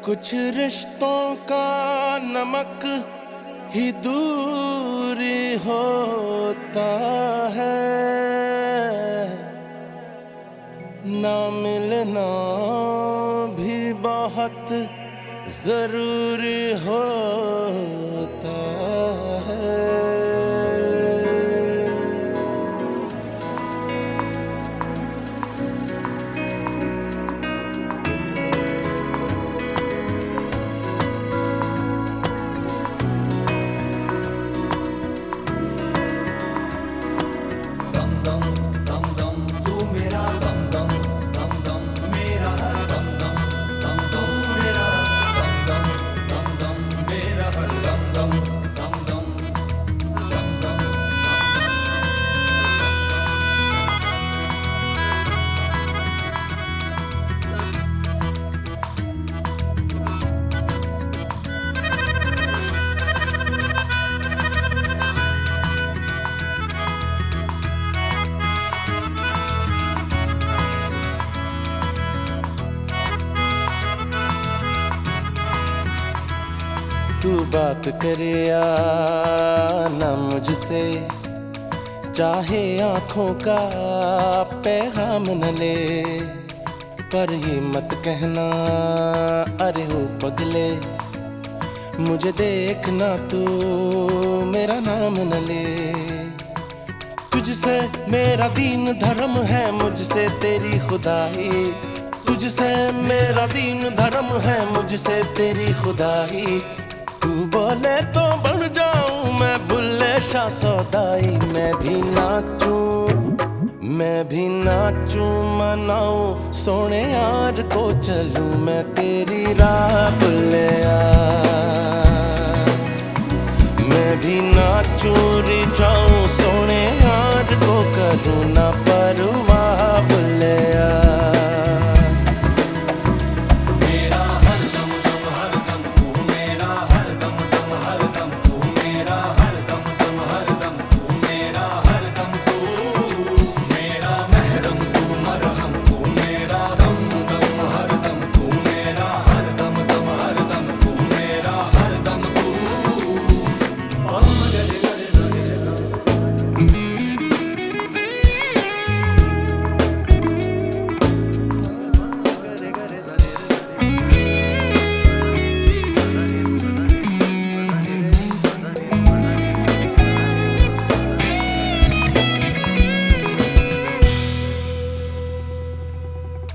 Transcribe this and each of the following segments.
कुछ रिश्तों का नमक ही दूरी होता है, ना मिलना भी बहुत जरूरी होता है। तू बात करे या ना मुझसे, चाहे आँखों का पैगाम न ले, पर ये मत कहना अरे हो पगले, मुझे देखना तू मेरा नाम न ले। तुझसे मेरा दीन धर्म है, मुझसे तेरी खुदाई, तुझसे मेरा दीन धर्म है, मुझसे तेरी खुदाई। तू बोले तो बन जाऊं मैं बुल्ले शाह सौदाई, मैं भी नाचूं मनाऊं सोने यार को चलूं मैं तेरी राह बुल्लिया। मैं भी नाचूं रिझाऊं सोने यार को करूं ना परवाह बुल्लिया।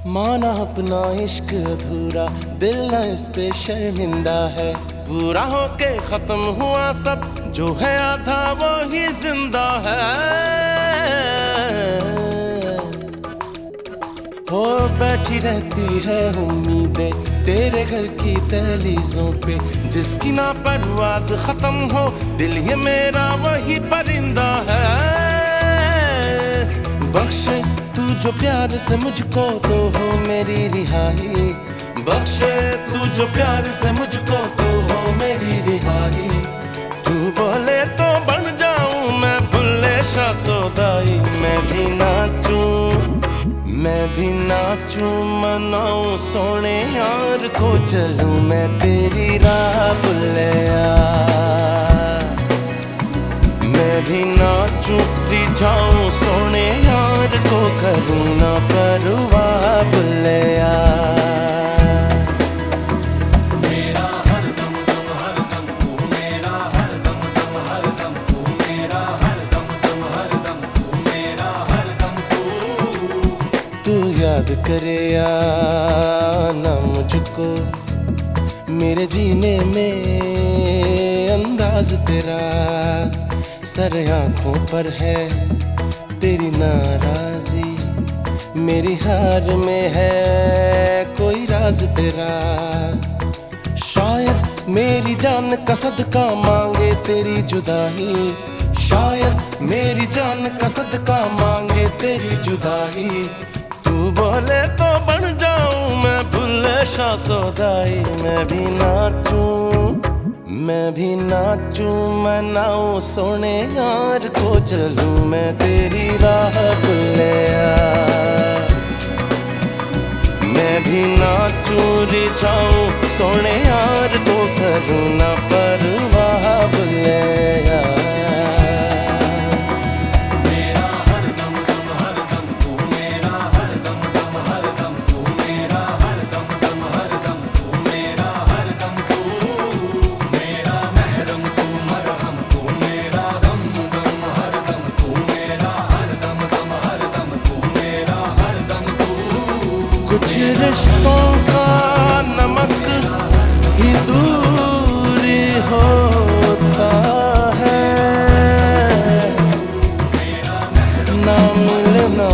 माना अपना इश्क अधूरा, दिल न इस पे शर्मिंदा है, पूरा होके खत्म हुआ सब, जो है आधा वो ही जिंदा है। हो बैठी रहती है उम्मीदें तेरे घर की दहलीजों पे, जिसकी ना परवाज खत्म हो, दिल ये मेरा वही परिंदा है। बख्शे तू जो प्यार से मुझको तो हो मेरी रिहाई, बख्शे तू जो प्यार से मुझको तो हो मेरी रिहाई। तू बोले तो बन जाऊं मैं बुल्ले शाह सौदाई, मैं भी नाचूं मनाऊं सोने यार को चलूं मैं तेरी राह बुल्लिया। मैं भी नाचूं रिझाऊं सोने यार को करूं ना परवाह बुल्लिया। मेरा हर दम दम हर दम तू मेरा हर दम दम हर दम तू मेरा हर दम दम हर दम तू मेरा हर दम तू याद करे या ना मुझको, मेरे जीने में अंदाज तेरा, सर आँखों पर है तेरी नाराजी, मेरी हार में है कोई राज तेरा। शायद मेरी जान का सदका मांगे तेरी जुदाई, शायद मेरी जान का सदका मांगे तेरी जुदाई। तू बोले तो बन जाऊं मैं बुल्ले शाह सौदाई, मैं भी नाचूं मनाऊं सोने यार को चलूं मैं तेरी राह बुल्लिया। मैं भी नाचूं रिझाऊं सोने यार तो करूं ना परवाह बुल्ले यार मेरा हर दम दम हर दम तू मेरा हर दम दम हर दम तू मेरा हर दम दम हर दम तू मेरा हर दम तू मेरा महरम तू मरहम तू मेरा दम दम हर दम तू मेरा हर दम दम हर दम तू मेरा हर दम तू कुछ रिश्तों का नमक ही दूरी होता है ना मिलना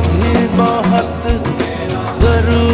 भी बहुत जरूरी